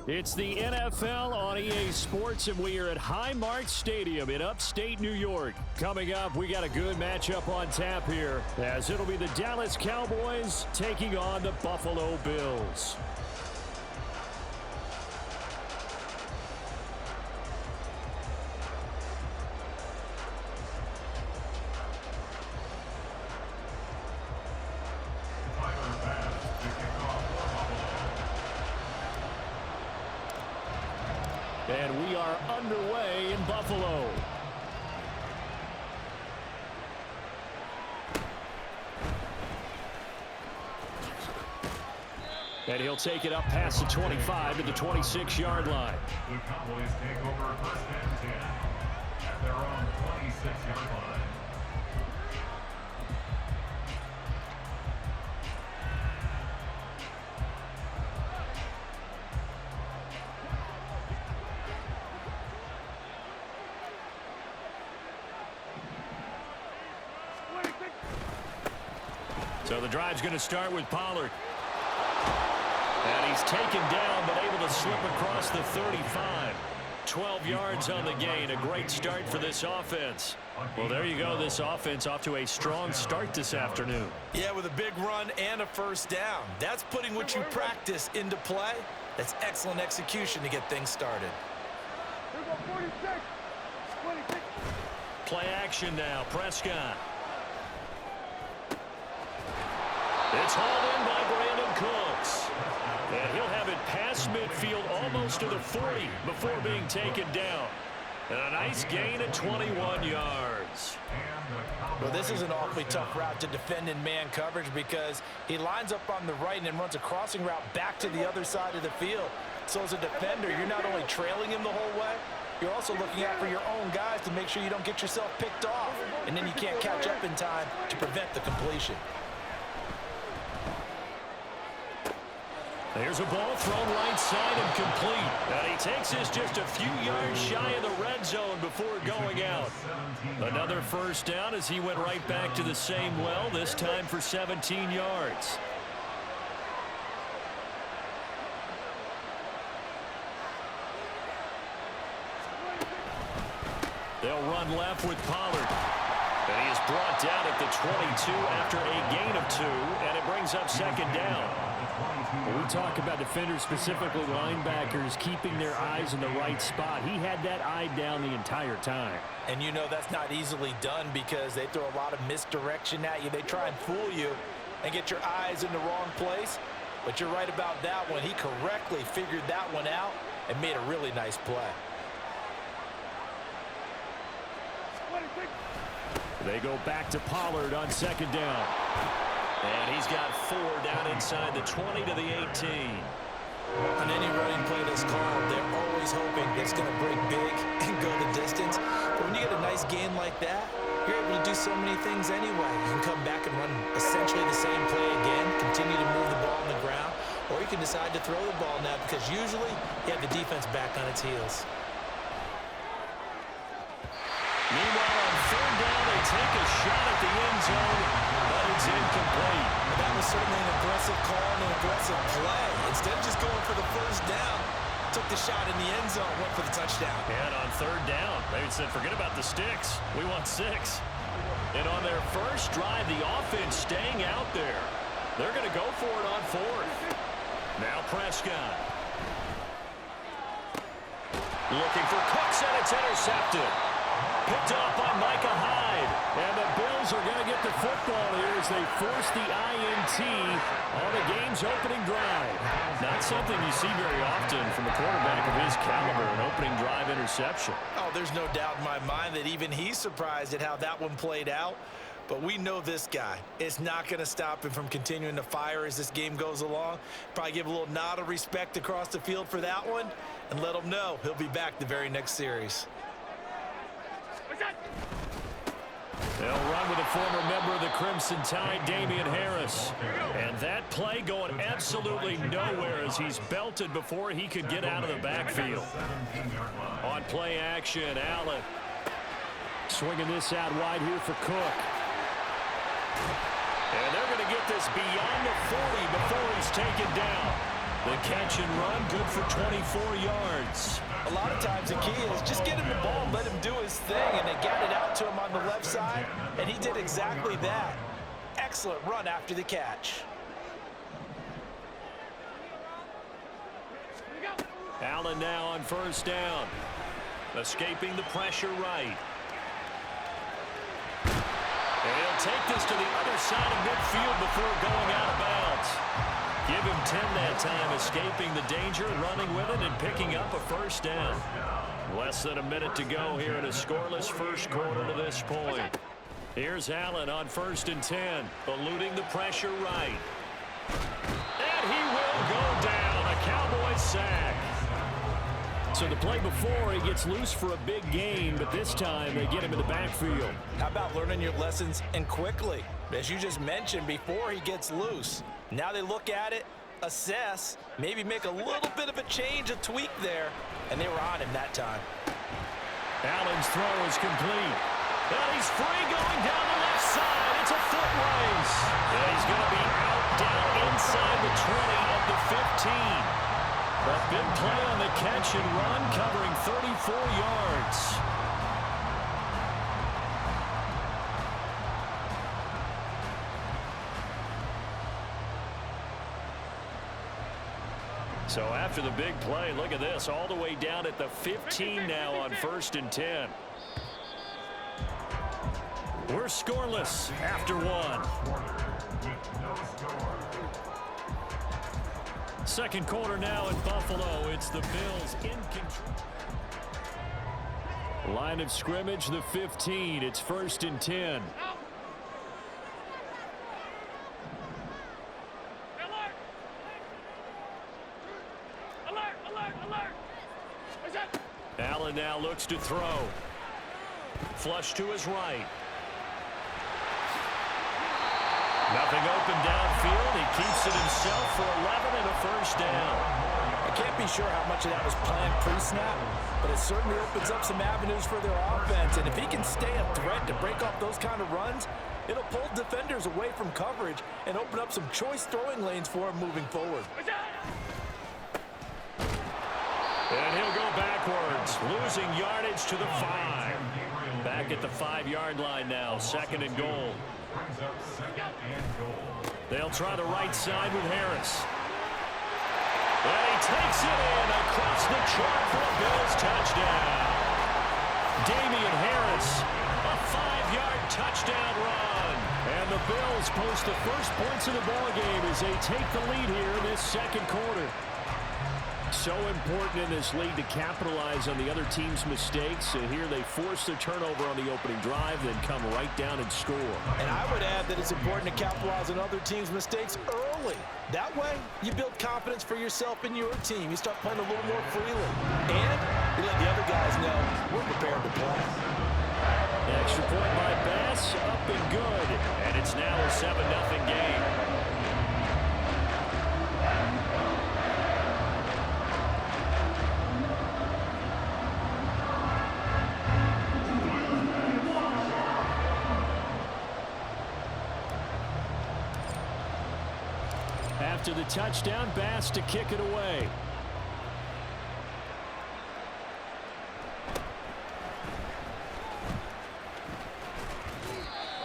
It's the NFL on EA Sports, and we are at Highmark Stadium in upstate New York. Coming up, we got a good matchup on tap here, as it'll be the Dallas Cowboys taking on the Buffalo Bills. And we are underway in Buffalo. And he'll take it up past the 25 to the 26-yard line. The Cowboys take over first and 10 at their own 26-yard line. So the drive's going to start with Pollard. And he's taken down, but able to slip across the 35. 12 yards on the gain. A great start for this offense. Well, there you go. This offense off to a strong start this afternoon. Yeah, with a big run and a first down. That's putting what you practice into play. That's excellent execution to get things started. Play action now. Prescott. It's hauled in by Brandon Cooks. And he'll have it past midfield almost to the 40 before being taken down. And a nice gain of 21 yards. Well, this is an awfully tough route to defend in man coverage because he lines up on the right and then runs a crossing route back to the other side of the field. So as a defender, you're not only trailing him the whole way, you're also looking out for your own guys to make sure you don't get yourself picked off. And then you can't catch up in time to prevent the completion. There's a ball thrown right side and complete. And he takes this just a few yards shy of the red zone before going out. Another first down as he went right back to the same well, this time for 17 yards. They'll run left with Pollard. And he is brought down at the 22 after a gain of 2, and it brings up second down. When we talk about defenders, specifically linebackers, keeping their eyes in the right spot, he had that eye down the entire time. And you know that's not easily done because they throw a lot of misdirection at you. They try and fool you and get your eyes in the wrong place. But you're right about that one. He correctly figured that one out and made a really nice play. They go back to Pollard on second down. And he's got 4 down inside the 20 to the 18. On any running play that's called, they're always hoping it's going to break big and go the distance. But when you get a nice gain like that, you're able to do so many things anyway. You can come back and run essentially the same play again, continue to move the ball on the ground, or you can decide to throw the ball now because usually you have the defense back on its heels. Meanwhile, on third down, they take a shot at the end zone, but it's incomplete. That was certainly an aggressive call and an aggressive play. Instead of just going for the first down, took the shot in the end zone, went for the touchdown. And on third down, they said, forget about the sticks. We want 6. And on their first drive, the offense staying out there. They're going to go for it on 4th. Now Prescott. Looking for Cooks, and it's intercepted. Picked off by Micah Hyde. And the Bills are going to get the football here as they force the INT on the game's opening drive. Not something you see very often from a quarterback of his caliber, an opening drive interception. Oh, there's no doubt in my mind that even he's surprised at how that one played out. But we know this guy. It's not going to stop him from continuing to fire as this game goes along. Probably give a little nod of respect across the field for that one and let him know he'll be back the very next series. They'll run with a former member of the Crimson Tide, Damian Harris. And that play going absolutely nowhere as he's belted before he could get out of the backfield. On play action, Allen. Swinging this out wide here for Cook. And they're going to get this beyond the 40 before he's taken down. The catch and run, good for 24 yards. A lot of times the key is just get him the ball and let him do his thing, and they got it out to him on the left side, and he did exactly that. Excellent run after the catch. Allen now on first down. Escaping the pressure right. And he'll take this to the other side of midfield before going out of bounds. Give him 10 that time, escaping the danger, running with it, and picking up a first down. Less than a minute to go here in a scoreless first quarter to this point. Here's Allen on first and 10, eluding the pressure right. And he will go down, a Cowboys sack. So the play before, he gets loose for a big gain, but this time they get him in the backfield. How about learning your lessons and quickly? As you just mentioned, before he gets loose. Now they look at it, assess, maybe make a little bit of a change, a tweak there, and they were on him that time. Allen's throw is complete. And he's free going down the left side. It's a foot race. And he's going to be out down inside the 20 at the 15. A big play on the catch and run, covering 34 yards. So after the big play, look at this, all the way down at the 15 now on first and 10. We're scoreless after one. Second quarter now in Buffalo. It's the Bills in control. Line of scrimmage, the 15. It's first and 10. Allen now looks to throw. Flush to his right. Nothing open downfield. He keeps it himself for 11 and a first down. I can't be sure how much of that was planned pre-snap, but it certainly opens up some avenues for their offense. And if he can stay a threat to break off those kind of runs, it'll pull defenders away from coverage and open up some choice throwing lanes for him moving forward. And he'll go backwards, losing yardage to the 5. Back at the 5-yard line now, second and goal. They'll try the right side with Harris. And he takes it in across the chalk for a Bills touchdown. Damian Harris, a 5-yard touchdown run. And the Bills post the first points of the ballgame as they take the lead here in this second quarter. So important in this league to capitalize on the other team's mistakes. So here they force the turnover on the opening drive, then come right down and score. And I would add that it's important to capitalize on other teams' mistakes early. That way, you build confidence for yourself and your team. You start playing a little more freely. And you let the other guys know we're prepared to play. Extra point by Bass, up and good. And it's now a 7-0 game. After the touchdown, Bass to kick it away.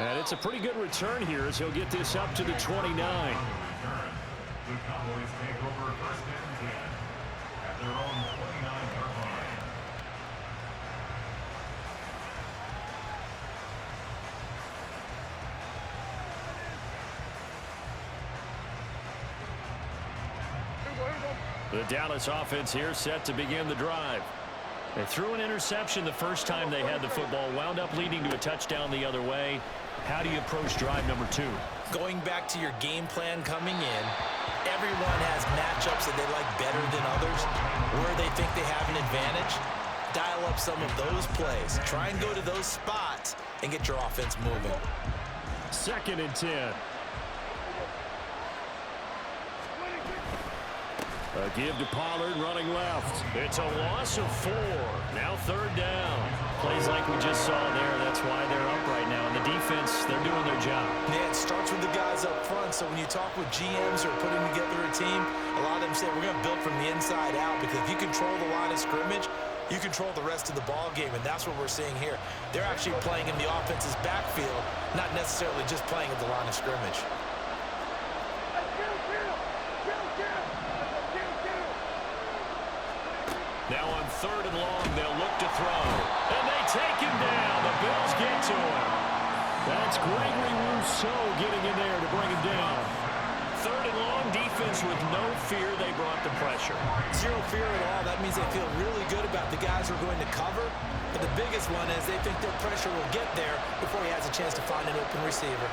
And it's a pretty good return here as he'll get this up to the 29. The Cowboys take over first and 10 at their own 29-yard line. The Dallas offense here set to begin the drive. They threw an interception the first time they had the football, wound up leading to a touchdown the other way. How do you approach drive number 2? Going back to your game plan coming in, everyone has matchups that they like better than others, where they think they have an advantage. Dial up some of those plays. Try and go to those spots and get your offense moving. Second and 10. A give to Pollard running left. It's a loss of 4. Now 3rd down. Plays like we just saw there. That's why they're up right now. And the defense, they're doing their job. Yeah, it starts with the guys up front. So when you talk with GMs or putting together a team, a lot of them say we're going to build from the inside out, because if you control the line of scrimmage, you control the rest of the ball game, and that's what we're seeing here. They're actually playing in the offense's backfield, not necessarily just playing at the line of scrimmage. Now on 3rd and long, they'll look to throw. And they take him down. The Bills get to him. That's Gregory Rousseau getting in there to bring him down. 3rd and long, defense with no fear. They brought the pressure. Zero fear at all. That means they feel really good about the guys who are going to cover. But the biggest one is they think their pressure will get there before he has a chance to find an open receiver.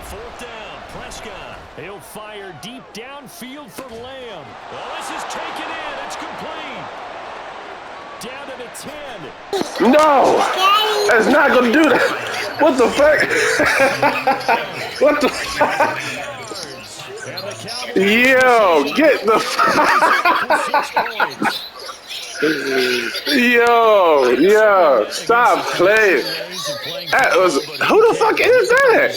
4th down, Prescott. He'll fire deep downfield for Lamb. Well, this is taken in. It's complete. Down to the 10. No! That's not going to do that. What the fuck? What the fuck? Yo, get the Yo, stop playing. That was, who the fuck is that?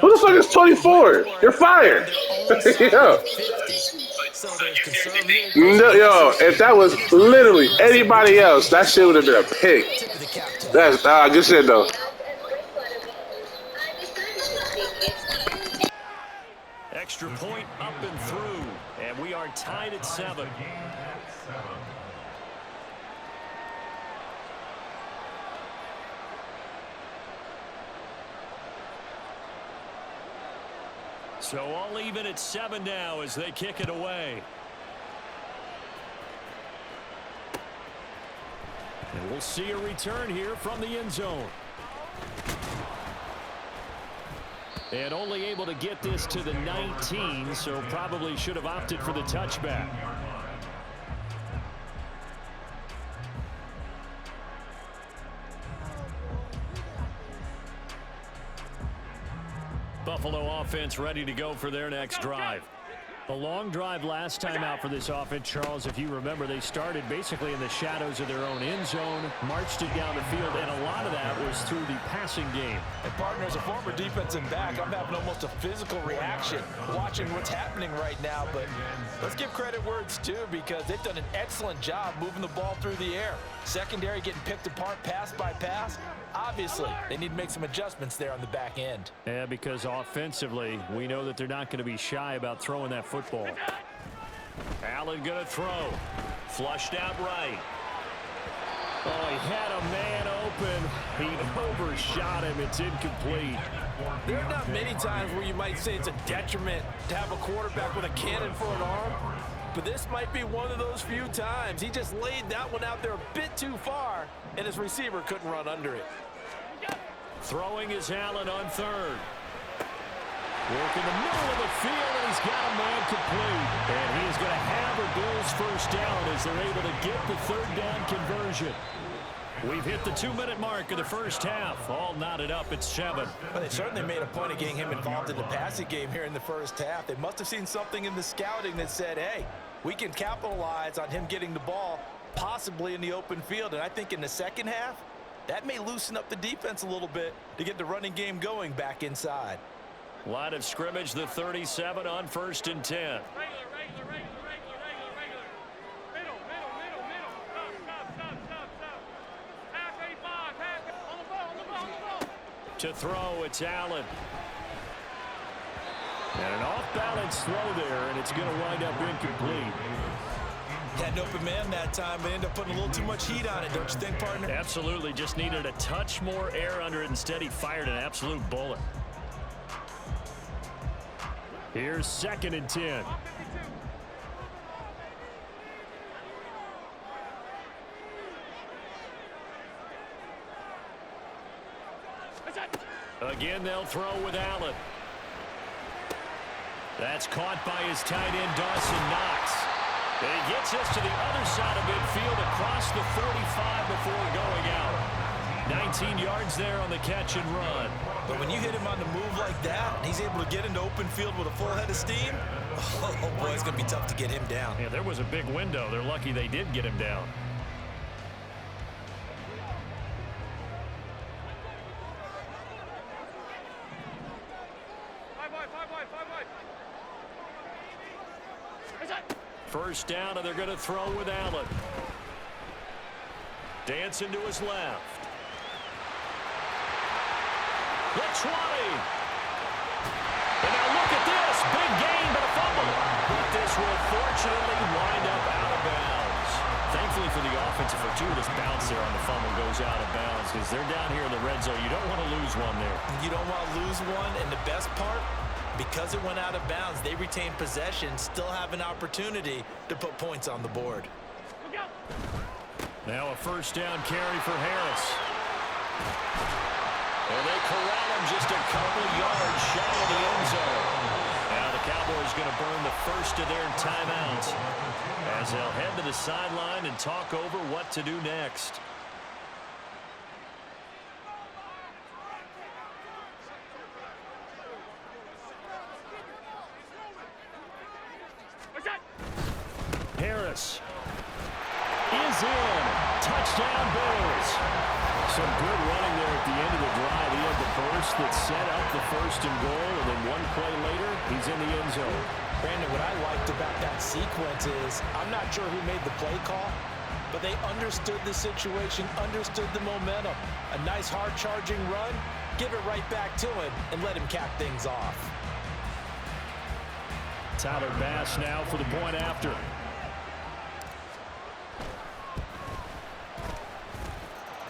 Who the fuck is 24? You're fired. Yo. No, yo, if that was literally anybody else, that shit would have been a pick. That's good shit though. Extra point up and through, and we are tied at 7. So all even at 7 now as they kick it away. And we'll see a return here from the end zone. And only able to get this to the 19, so probably should have opted for the touchback. Buffalo offense ready to go for their next drive. A long drive last time out for this offense, Charles. If you remember, they started basically in the shadows of their own end zone, marched it down the field, and a lot of that was through the passing game. And partner, as a former defensive back, I'm having almost a physical reaction watching what's happening right now. But let's give credit where it's due, because they've done an excellent job moving the ball through the air. Secondary getting picked apart pass by pass. Obviously, they need to make some adjustments there on the back end. Yeah, because offensively, we know that they're not going to be shy about throwing that football. Allen going to throw. Flushed out right. Oh, he had a man open. He overshot him. It's incomplete. There are not many times where you might say it's a detriment to have a quarterback with a cannon for an arm, but this might be one of those few times. He just laid that one out there a bit too far, and his receiver couldn't run under it. Throwing is Allen on 3rd. Working the middle of the field, and he's got a man complete. And he is going to have a Bills first down as they're able to get the 3rd down conversion. We've hit the 2-minute mark of the first half. All knotted up at 7. Well, they certainly made a point of getting him involved in the passing game here in the first half. They must have seen something in the scouting that said, hey, we can capitalize on him getting the ball possibly in the open field. And I think in the second half, that may loosen up the defense a little bit to get the running game going back inside. Line of scrimmage, the 37 on 1st and 10. To throw, it's Allen. And an off-balance throw there, and it's going to wind up incomplete. Had an open man that time, but ended up putting a little too much heat on it, don't you think, partner? Absolutely. Just needed a touch more air under it. Instead, he fired an absolute bullet. Here's 2nd and 10. Again, they'll throw with Allen. That's caught by his tight end, Dawson Knox. And he gets us to the other side of midfield across the 45 before going out. 19 yards there on the catch and run. But when you hit him on the move like that, and he's able to get into open field with a full head of steam, Oh, boy, it's going to be tough to get him down. Yeah, there was a big window. They're lucky they did get him down. First down, and they're going to throw with Allen. Dancing to his left. The 20. And now look at this. Big gain, but a fumble. But this will fortunately wind up out of bounds. Thankfully for the offense, a fortuitous bounce there on the fumble goes out of bounds because they're down here in the red zone. You don't want to lose one there. You don't want to lose one, and the best part, because it went out of bounds, they retain possession, still have an opportunity to put points on the board. Now a first down carry for Harris. And they corral him just a couple yards shy of the end zone. Now the Cowboys going to burn the first of their timeouts as they'll head to the sideline and talk over what to do next. Harris is in. Touchdown Bills. Some good running there at the end of the drive. He had the burst that set up the first and goal, and then one play later, he's in the end zone. Brandon, what I liked about that sequence is I'm not sure who made the play call, but they understood the situation, understood the momentum. A nice hard-charging run, give it right back to him, and let him cap things off. Tyler Bass now for the point after.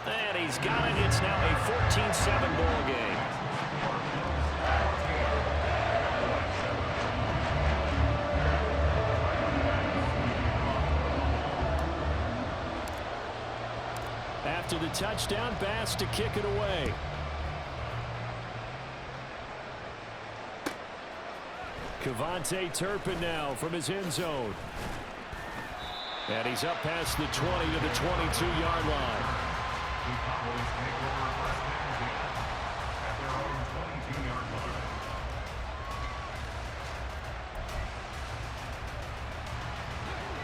And he's got it. It's now a 14-7 ball game. After the touchdown, Bass to kick it away. Kevontae Turpin now from his end zone. And he's up past the 20 to the 22-yard line. The Cowboys take over first and 10 at their own 22-yard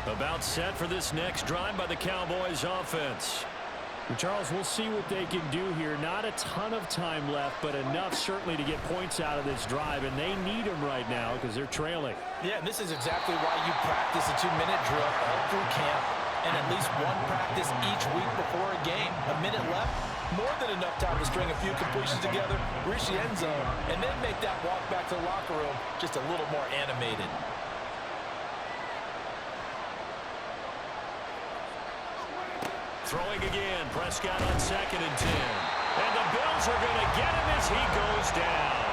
line. About set for this next drive by the Cowboys offense. And Charles, we'll see what they can do here. Not a ton of time left, but enough certainly to get points out of this drive, and they need them right now because they're trailing. Yeah, and this is exactly why you practice a 2-minute drill all through camp and at least one practice each week before a game. A minute left, more than enough time to string a few completions together, reach the end zone, and then make that walk back to the locker room just a little more animated. Throwing again, Prescott on 2nd and 10. And the Bills are going to get him as he goes down.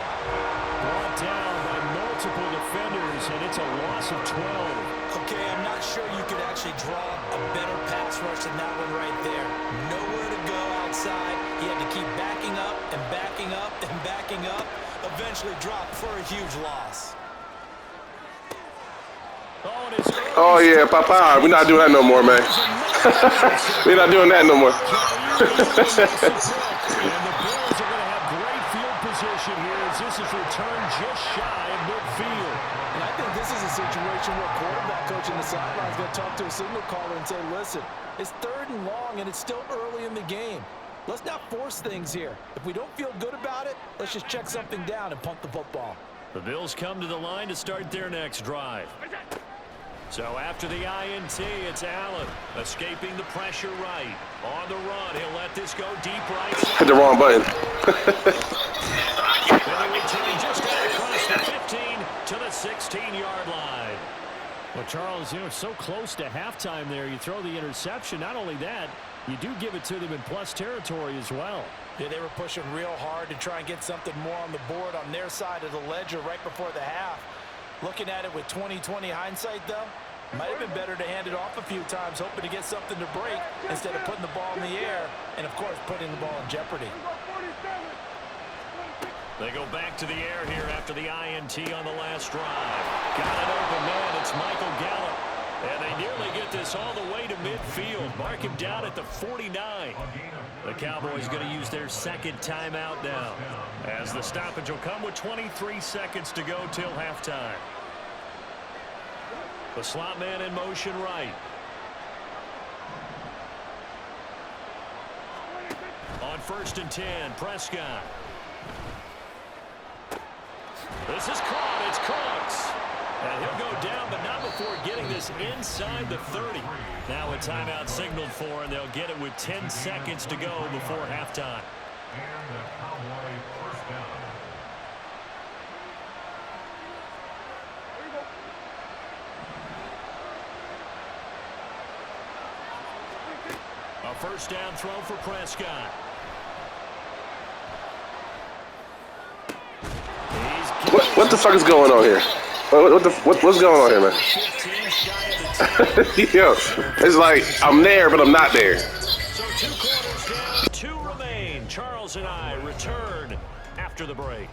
Brought down by multiple defenders, and it's a loss of 12. Okay, I'm not sure you could actually draw a better pass rush than that one right there. Nowhere to go outside. He had to keep backing up and backing up and backing up. Eventually dropped for a huge loss. Oh, yeah, Papa. We're not doing that no more, man. We're not doing that no more. And the Bills are going to have great field position here as this is returned just shy of midfield. And I think this is a situation where quarterback coach in the sideline is going to talk to a signal caller and say, listen, it's 3rd and long and it's still early in the game. Let's not force things here. If we don't feel good about it, let's just check something down and punt the football. The Bills come to the line to start their next drive. So after the INT, it's Allen escaping the pressure right. On the run, he'll let this go deep right. Hit the wrong button. And they return just across the 15 to the 16-yard line. Well, Charles, it's so close to halftime there. You throw the interception. Not only that, you do give it to them in plus territory as well. Yeah, they were pushing real hard to try and get something more on the board on their side of the ledger right before the half. Looking at it with 20/20 hindsight, though, might have been better to hand it off a few times, hoping to get something to break instead of putting the ball in the air and, of course, putting the ball in jeopardy. They go back to the air here after the INT on the last drive. Got an open man. It's Michael Gallup. And they nearly get this all the way to midfield. Mark him down at the 49. The Cowboys going to use their 2nd timeout now, as the stoppage will come with 23 seconds to go till halftime. The slot man in motion right. On 1st and 10, Prescott. This is caught. It's Cooks. And he'll go down, but not before getting this inside the 30. Now a timeout signaled for, and they'll get it with 10 seconds to go before halftime. And the Cowboy first down. A first down throw for Prescott. What the fuck is going on here? What's going on here, man? Yo, it's like I'm there, but I'm not there. So 2 quarters down, 2 remain. Charles and I return after the break.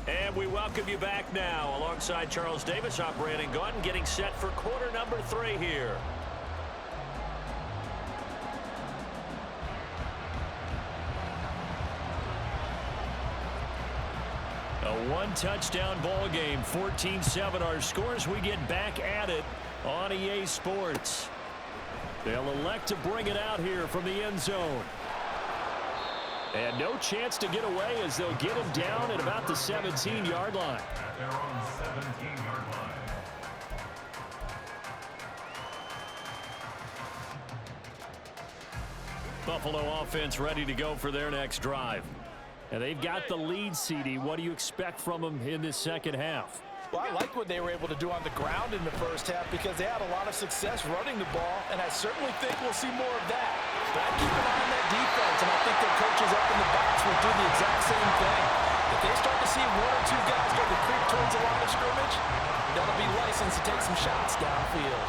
And we welcome you back now alongside Charles Davis. I'm Brandon Gunn, getting set for quarter number 3 here. A 1-touchdown ball game, 14-7 our scores. We get back at it on EA Sports. They'll elect to bring it out here from the end zone. And no chance to get away as they'll get him down at about the 17-yard line. At their own 17-yard line. Buffalo offense ready to go for their next drive. And they've got the lead, CD. What do you expect from them in this second half? Well, I like what they were able to do on the ground in the first half because they had a lot of success running the ball, and I certainly think we'll see more of that. But I keep an eye on that defense, and I think their coaches up in the box will do the exact same thing. If they start to see 1 or 2 guys start to creep towards the line of scrimmage, they'll be licensed to take some shots downfield.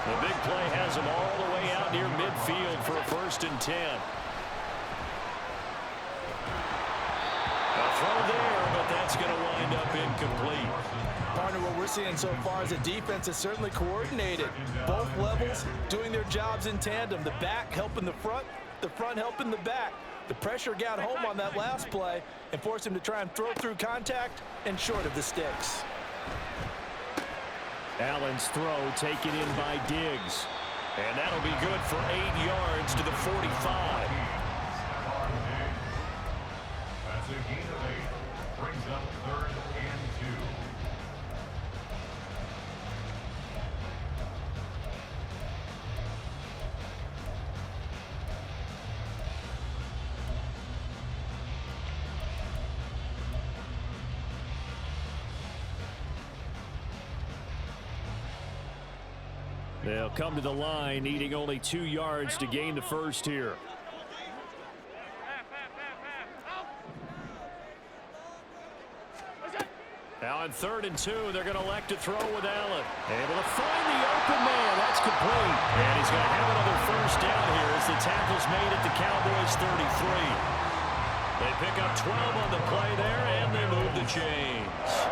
The big play has them all the way out near midfield for a 1st and 10. A throw there, but that's going to wind up incomplete. Partner, what we're seeing so far is the defense is certainly coordinated. Both levels doing their jobs in tandem. The back helping the front helping the back. The pressure got home on that last play and forced him to try and throw through contact and short of the sticks. Allen's throw taken in by Diggs. And that'll be good for 8 yards to the 45. That's a gain of 8. Brings up 3rd and 2. They'll come to the line, needing only 2 yards to gain the first here. Now on 3rd and 2, they're going to elect to throw with Allen. Able to find the open man. That's complete. And he's going to have another first down here as the tackle's made at the Cowboys' 33. They pick up 12 on the play there, and they move the chains.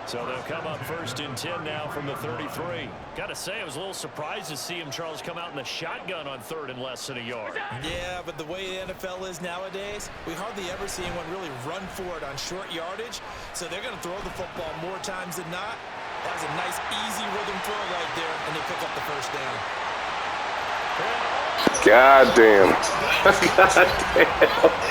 So they'll come up 1st and 10 now from the 33. Got to say, I was a little surprised to see him, Charles, come out in the shotgun on 3rd and less than a yard. Yeah, but the way the NFL is nowadays, we hardly ever see anyone really run for it on short yardage. So they're going to throw the football more times than not. That was a nice, easy rhythm throw right there, and they pick up the first down. God damn. God damn.